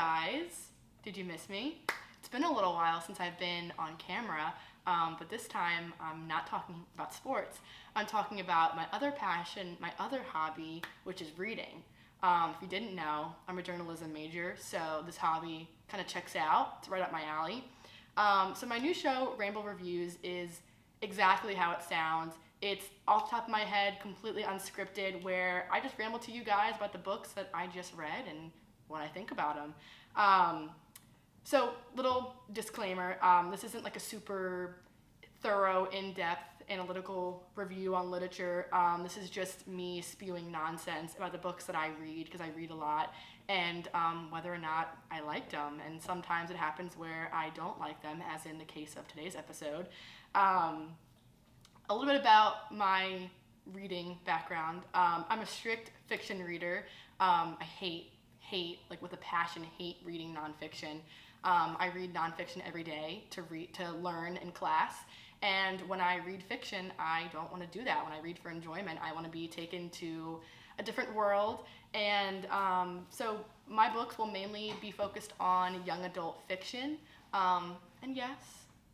guys, did you miss me? It's been a little while since I've been on camera, but this time I'm not talking about sports. I'm talking about my other passion, my other hobby, which is reading. If you didn't know, I'm a journalism major, so this hobby kind of checks out. It's right up my alley. So my new show, Ramble Reviews, is exactly how it sounds. It's off the top of my head, completely unscripted, where I just ramble to you guys about the books that I just read and what I think about them. So, little disclaimer, this isn't like a super thorough, in-depth, analytical review on literature. This is just me spewing nonsense about the books that I read, because I read a lot, and whether or not I liked them. And sometimes it happens where I don't like them, as in the case of today's episode. A little bit about my reading background. I'm a strict fiction reader. I hate, like with a passion, hate reading nonfiction. I read nonfiction every day to learn in class. And when I read fiction, I don't want to do that. When I read for enjoyment, I want to be taken to a different world. And so my books will mainly be focused on young adult fiction. And yes,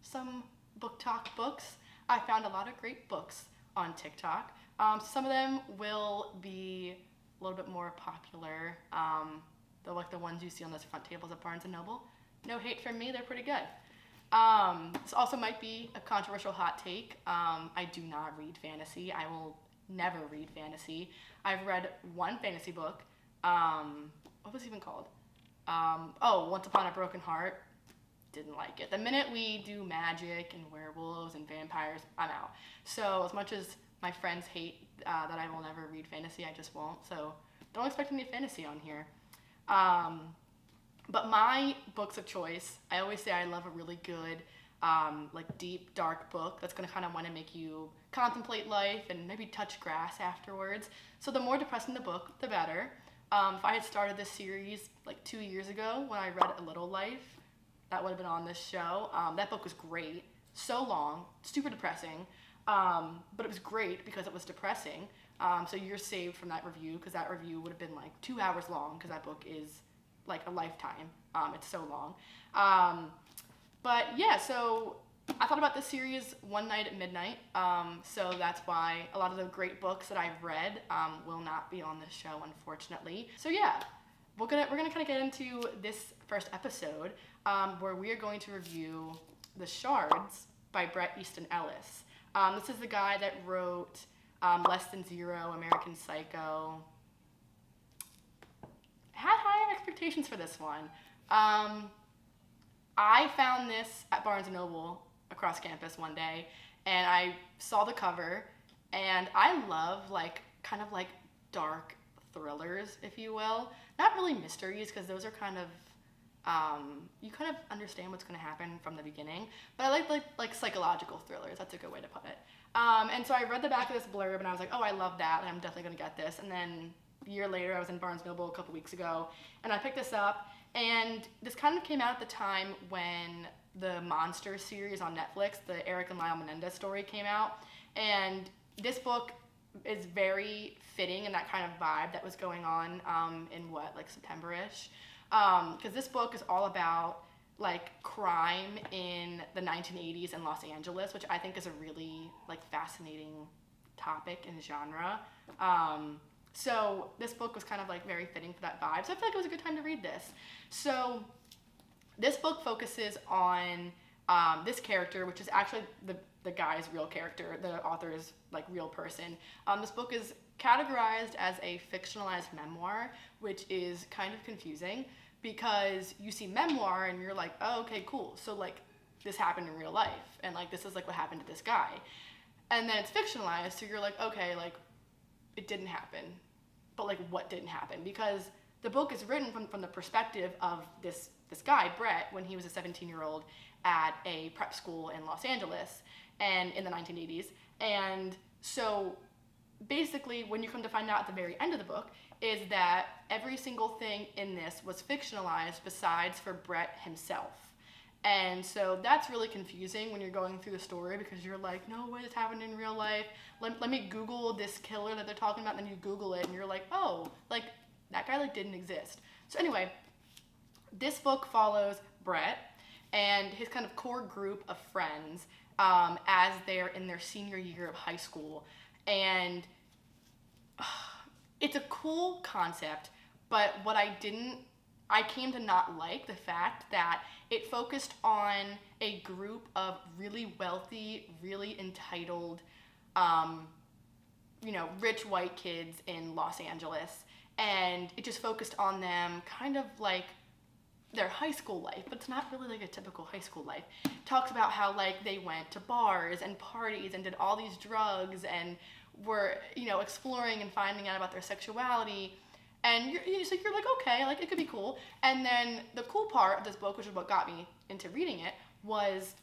some book talk books. I found a lot of great books on TikTok. Some of them will be a little bit more popular. They're like the ones you see on those front tables at Barnes & Noble. No hate from me, they're pretty good. This also might be a controversial hot take. I do not read fantasy. I will never read fantasy. I've read one fantasy book. What was it even called? Once Upon a Broken Heart. Didn't like it. The minute we do magic and werewolves and vampires, I'm out. So as much as my friends hate that I will never read fantasy, I just won't. So don't expect any fantasy on here. But my books of choice, I always say I love a really good, like deep, dark book that's going to kind of want to make you contemplate life and maybe touch grass afterwards. So the more depressing the book, the better. If I had started this series like 2 years ago when I read A Little Life, that would have been on this show. That book was great. So long, super depressing, but it was great because it was depressing. So you're saved from that review, because that review would have been like 2 hours long, because that book is like a lifetime. It's so long. But yeah, so I thought about this series one night at midnight. So that's why a lot of the great books that I've read will not be on this show, unfortunately. So yeah, we're gonna kind of get into this first episode, where we are going to review The Shards by Bret Easton Ellis. This is the guy that wrote Less Than Zero, American Psycho. Had higher expectations for this one. I found this at Barnes & Noble across campus one day, and I saw the cover, and I love kind of dark thrillers, if you will. Not really mysteries, because those are kind of, you kind of understand what's going to happen from the beginning, but I like psychological thrillers. That's a good way to put it. And so I read the back of this blurb, and I was like, oh, I love that, and I'm definitely going to get this. And then a year later, I was in Barnes & Noble a couple weeks ago, and I picked this up, and this kind of came out at the time when the Monster series on Netflix, the Eric and Lyle Menendez story, came out, and this book is very fitting in that kind of vibe that was going on in September-ish, because this book is all about crime in the 1980s in Los Angeles, which I think is a really fascinating topic and genre. So this book was kind of very fitting for that vibe. So I feel like it was a good time to read this. So this book focuses on this character, which is actually the guy's real character, the author's real person. This book is categorized as a fictionalized memoir, which is kind of confusing, because you see memoir and you're like, oh, okay, cool. So this happened in real life, and this is what happened to this guy. And then it's fictionalized, so you're like, okay, it didn't happen. But what didn't happen? Because the book is written from the perspective of this guy, Bret, when he was a 17-year-old at a prep school in Los Angeles and in the 1980s. And so basically, when you come to find out at the very end of the book, is that every single thing in this was fictionalized besides for Bret himself. And so that's really confusing when you're going through the story, because you're like, no way, this happened in real life. Let me Google this killer that they're talking about, and then you Google it, and you're like, oh, that guy didn't exist. So anyway, This book follows Bret and his kind of core group of friends as they're in their senior year of high school. And it's a cool concept, but what I came to not like the fact that it focused on a group of really wealthy, really entitled, rich white kids in Los Angeles. And it just focused on them kind of like their high school life, but it's not really like a typical high school life. It talks about how like they went to bars and parties and did all these drugs and were, exploring and finding out about their sexuality. And you're like, okay, like it could be cool. And then the cool part of this book, which is what got me into reading it, was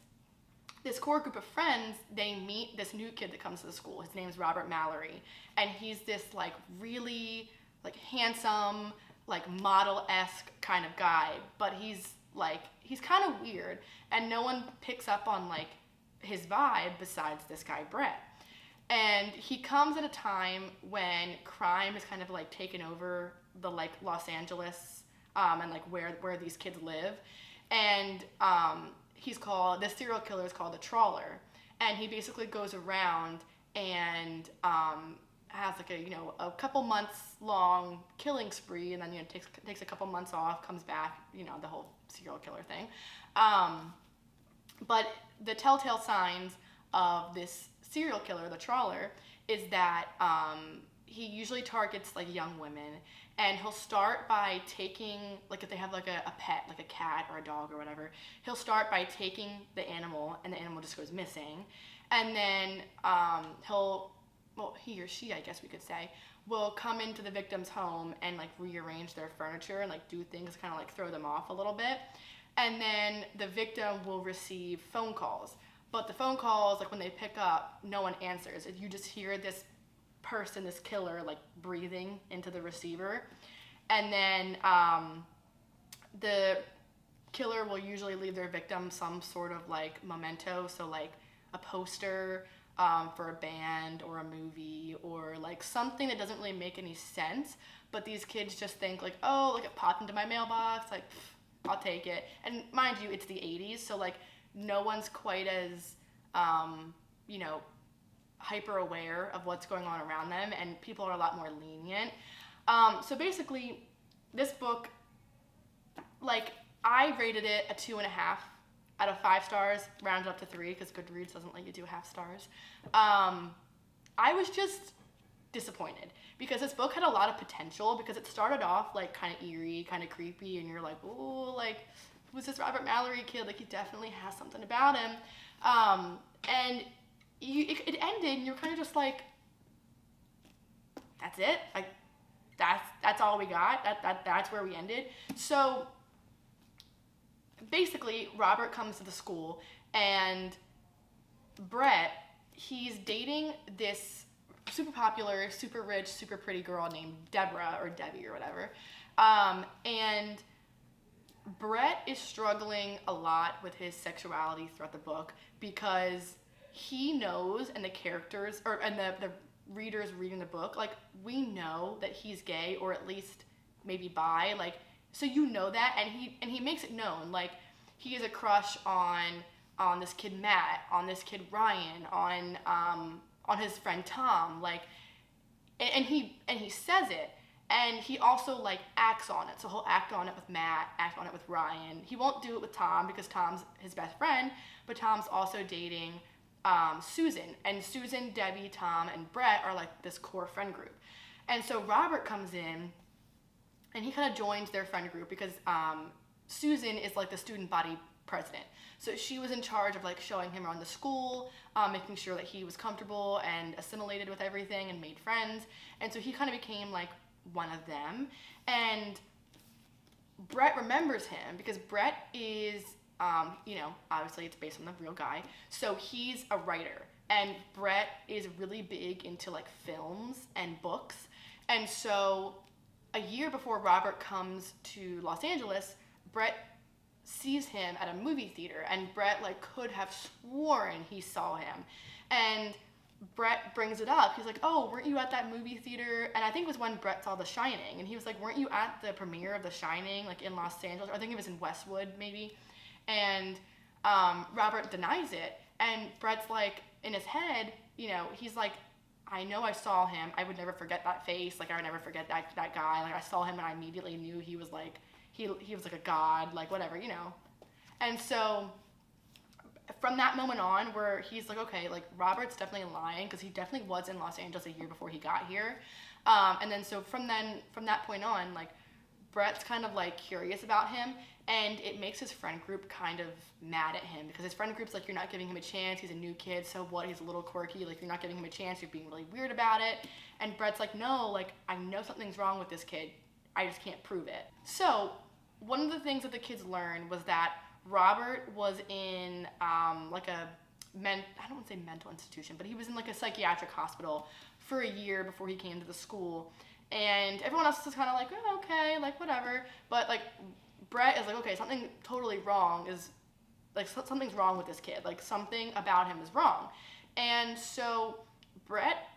this core group of friends, they meet this new kid that comes to the school. His name's Robert Mallory. And he's this like really like handsome, like model-esque kind of guy, but he's kind of weird, and no one picks up on like his vibe besides this guy Bret. And he comes at a time when crime has kind of like taken over the like Los Angeles and like where these kids live. And the serial killer is called the Trawler, and he basically goes around and has like a couple months long killing spree, and then takes a couple months off, comes back, the whole serial killer thing. But the telltale signs of this serial killer, the Trawler, is that he usually targets like young women, and he'll start by taking, like if they have like a pet, like a cat or a dog or whatever, he'll start by taking the animal, and the animal just goes missing. And then he or she, I guess we could say, will come into the victim's home and like rearrange their furniture and like do things to kind of like throw them off a little bit. And then the victim will receive phone calls. But the phone calls, like when they pick up, no one answers. You just hear this person, this killer, like breathing into the receiver. And then the killer will usually leave their victim some sort of like memento, so like a poster for a band or a movie, or like something that doesn't really make any sense, but these kids just think like, oh, like it popped into my mailbox, like I'll take it. And mind you, it's the 80s, so like no one's quite as hyper aware of what's going on around them, and people are a lot more lenient. So basically this book, like I rated it a 2.5 out of 5 stars, rounded up to 3 because Goodreads doesn't let you do half stars. I was just disappointed because this book had a lot of potential, because it started off like kind of eerie, kind of creepy, and you're like, oh, like who's this Robert Mallory kid? Like he definitely has something about him. And it ended, and you're kind of just like, that's it? Like that's all we got? That's where we ended? So basically, Robert comes to the school, and Bret, he's dating this super popular, super rich, super pretty girl named Deborah, or Debbie, or whatever. And Bret is struggling a lot with his sexuality throughout the book, because he knows, and the characters, and the readers reading the book, like, we know that he's gay, or at least maybe bi, like, so that, and he makes it known, like, he has a crush on this kid Matt, on this kid Ryan, on his friend Tom, like, and he says it, and he also like acts on it. So he'll act on it with Matt, act on it with Ryan. He won't do it with Tom because Tom's his best friend, but Tom's also dating Susan, and Susan, Debbie, Tom, and Bret are like this core friend group. And so Robert comes in, and he kind of joins their friend group because Susan is like the student body president. So she was in charge of like showing him around the school, making sure that he was comfortable and assimilated with everything and made friends. And so he kind of became like one of them. And Bret remembers him because Bret is, obviously it's based on the real guy. So he's a writer, and Bret is really big into like films and books. And so a year before Robert comes to Los Angeles, Bret sees him at a movie theater, and Bret like could have sworn he saw him. And Bret brings it up. He's like, oh, weren't you at that movie theater? And I think it was when Bret saw The Shining. And he was like, weren't you at the premiere of The Shining, like in Los Angeles? Or I think it was in Westwood, maybe. And Robert denies it. And Bret's like, in his head, you know, he's like, I know I saw him. I would never forget that face. Like, I would never forget that guy. Like, I saw him and I immediately knew he was like, he was like a god, like whatever, you know. And so from that moment on, where he's like, okay, like Robert's definitely lying, because he definitely was in Los Angeles a year before he got here. And then so from that point on, like Bret's kind of like curious about him, and it makes his friend group kind of mad at him, because his friend group's like, you're not giving him a chance. He's a new kid, so what? He's a little quirky. Like, you're not giving him a chance. You're being really weird about it. And Bret's like, no, like I know something's wrong with this kid. I just can't prove it. So one of the things that the kids learned was that Robert was in like I don't want to say mental institution, but he was in like a psychiatric hospital for a year before he came to the school. And everyone else is kind of like, oh, okay, like whatever. But like Bret is like, okay, something totally wrong is, like something's wrong with this kid. Like something about him is wrong. And so Bret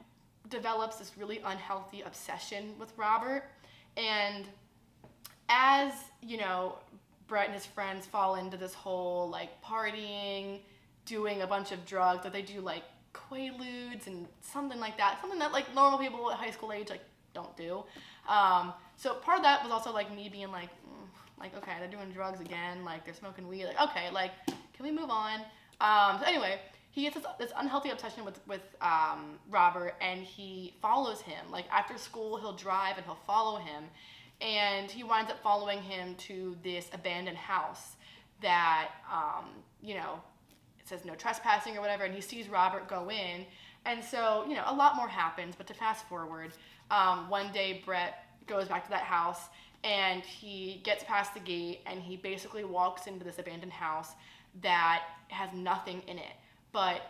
develops this really unhealthy obsession with Robert. And as, you know, Bret and his friends fall into this whole like partying, doing a bunch of drugs that they do, like Quaaludes and something like that, something that like normal people at high school age like don't do. So part of that was also like me being like, like okay, they're doing drugs again, like they're smoking weed, like okay, like can we move on? So anyway, he gets this unhealthy obsession with Robert, and he follows him. Like after school, he'll drive and he'll follow him. And he winds up following him to this abandoned house that, you know, it says no trespassing or whatever, and he sees Robert go in. And so, you know, a lot more happens, but to fast forward, one day Bret goes back to that house, and he gets past the gate, and he basically walks into this abandoned house that has nothing in it but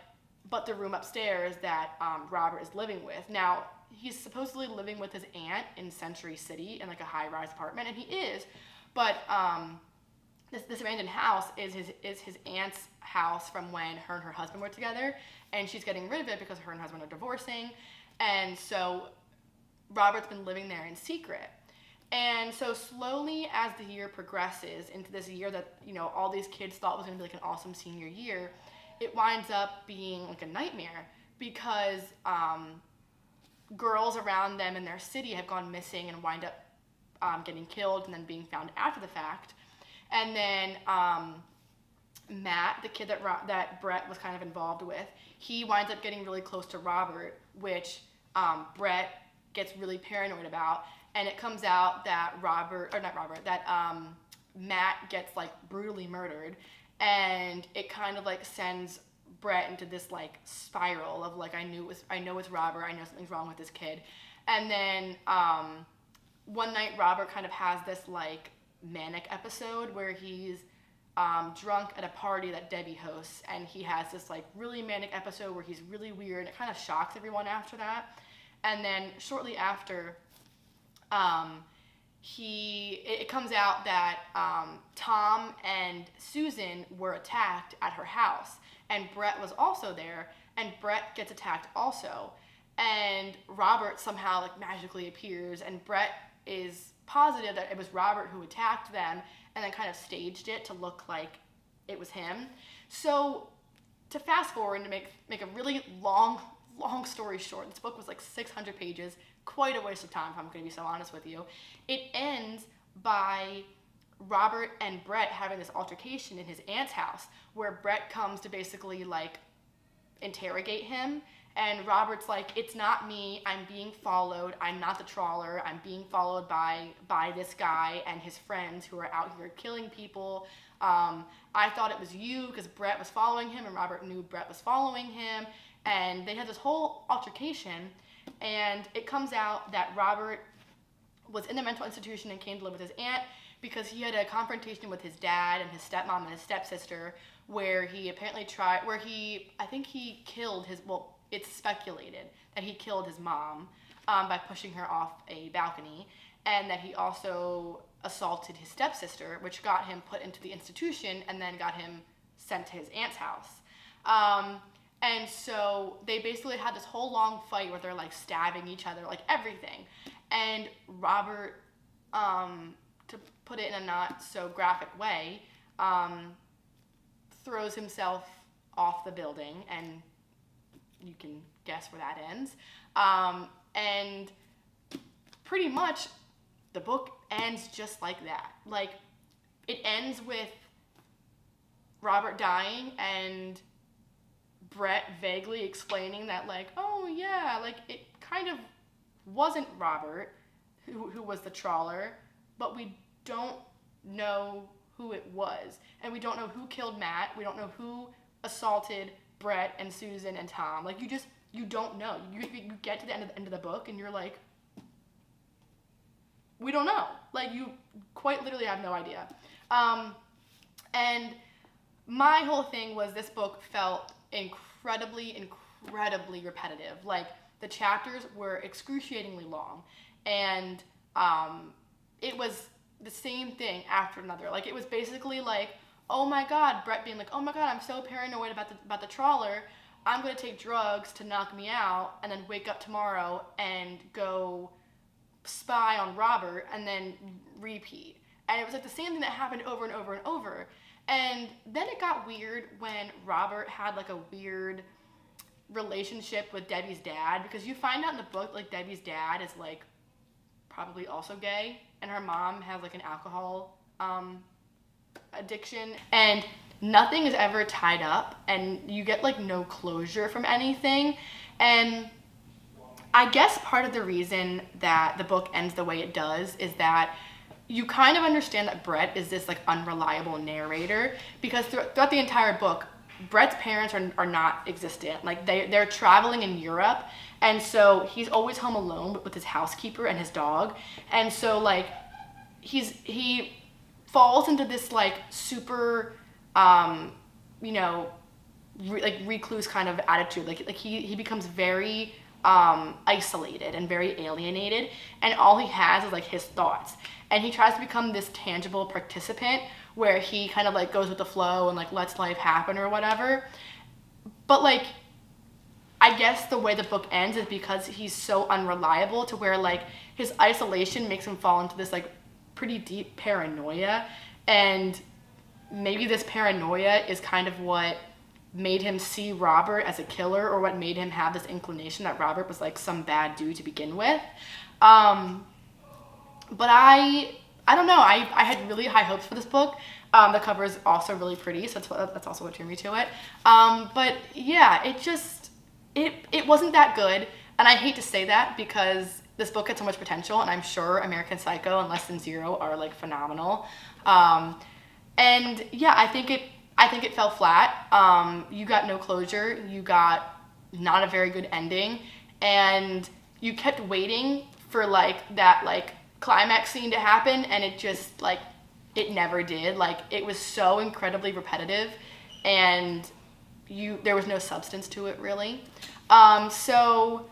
the room upstairs that Robert is living with. Now, he's supposedly living with his aunt in Century City in like a high-rise apartment, and he is, but this abandoned house is his aunt's house from when her and her husband were together, and she's getting rid of it because her and her husband are divorcing. And so Robert's been living there in secret. And so slowly, as the year progresses into this year that, you know, all these kids thought was going to be like an awesome senior year, it winds up being like a nightmare, because girls around them in their city have gone missing and wind up getting killed and then being found after the fact. And then Matt, the kid that Bret was kind of involved with, he winds up getting really close to Robert, which Bret gets really paranoid about. And it comes out that Matt gets like brutally murdered, and it kind of like sends Bret into this like spiral of like, I know it's Robert, I know something's wrong with this kid. And then one night Robert kind of has this like manic episode where he's drunk at a party that Debbie hosts, and he has this like really manic episode where he's really weird. It kind of shocks everyone after that. And then shortly after, it comes out that Tom and Susan were attacked at her house, and Bret was also there, and Bret gets attacked also. And Robert somehow like magically appears, and Bret is positive that it was Robert who attacked them, and then kind of staged it to look like it was him. So to fast forward and to make a really long story short, this book was like 600 pages, quite a waste of time if I'm going to be so honest with you. It ends by Robert and Bret having this altercation in his aunt's house, where Bret comes to basically like interrogate him, and Robert's like, it's not me, I'm being followed, I'm not the trawler, I'm being followed by this guy and his friends who are out here killing people. I thought it was you because Bret was following him, and Robert knew Bret was following him, and they had this whole altercation. And it comes out that Robert was in a mental institution and came to live with his aunt because he had a confrontation with his dad and his stepmom and his stepsister, where he apparently I think he killed it's speculated that he killed his mom by pushing her off a balcony, and that he also assaulted his stepsister, which got him put into the institution and then got him sent to his aunt's house. And so they basically had this whole long fight where they're like stabbing each other, like everything. And Robert, to put it in a not so graphic way, throws himself off the building, and you can guess where that ends. And pretty much the book ends just like that. Like, it ends with Robert dying and Bret vaguely explaining that, like, oh yeah, like, it kind of wasn't Robert who was the trawler, but we don't know who it was. And we don't know who killed Matt. We don't know who assaulted Bret and Susan and Tom. Like, you don't know. You get to the end of the book and you're like, we don't know. Like, you quite literally have no idea. And my whole thing was this book felt incredibly repetitive. Like, the chapters were excruciatingly long, and it was the same thing after another. Like, it was basically like, oh my god, Bret being like, oh my god, I'm so paranoid about the trawler, I'm gonna take drugs to knock me out, and then wake up tomorrow and go spy on Robert, and then repeat. And it was like the same thing that happened over and over and over. And then it got weird when Robert had like a weird relationship with Debbie's dad, because you find out in the book, like, Debbie's dad is like probably also gay, and her mom has like an alcohol addiction, and nothing is ever tied up, and you get like no closure from anything. And I guess part of the reason that the book ends the way it does is that you kind of understand that Bret is this like unreliable narrator, because throughout the entire book, Bret's parents are not existent. Like, they're traveling in Europe, and so he's always home alone with his housekeeper and his dog. And so like he falls into this like super recluse kind of attitude. Like he becomes very isolated and very alienated, and all he has is like his thoughts. And he tries to become this tangible participant where he kind of like goes with the flow and like lets life happen or whatever. But like, I guess the way the book ends is because he's so unreliable, to where like his isolation makes him fall into this like pretty deep paranoia. And maybe this paranoia is kind of what made him see Robert as a killer, or what made him have this inclination that Robert was like some bad dude to begin with. But I don't know. I had really high hopes for this book. The cover is also really pretty, so that's also what drew me to it. But yeah, it wasn't that good, and I hate to say that because this book had so much potential, and I'm sure American Psycho and Less Than Zero are like phenomenal. And yeah, I think it fell flat. You got no closure. You got not a very good ending, and you kept waiting for like that like climax scene to happen, and it just like it never did. Like, it was so incredibly repetitive, and there was no substance to it really. So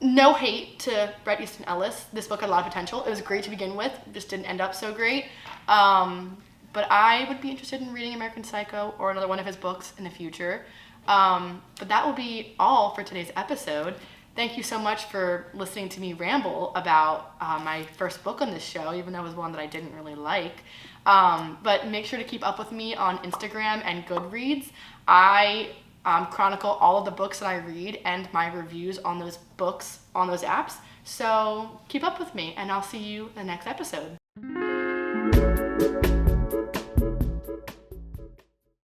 no hate to Bret Easton Ellis. This book had a lot of potential. It was great to begin with, just didn't end up so great. But I would be interested in reading American Psycho or another one of his books in the future. But that will be all for today's episode. Thank you so much for listening to me ramble about my first book on this show, even though it was one that I didn't really like. But make sure to keep up with me on Instagram and Goodreads. I chronicle all of the books that I read and my reviews on those books on those apps. So keep up with me, and I'll see you in the next episode.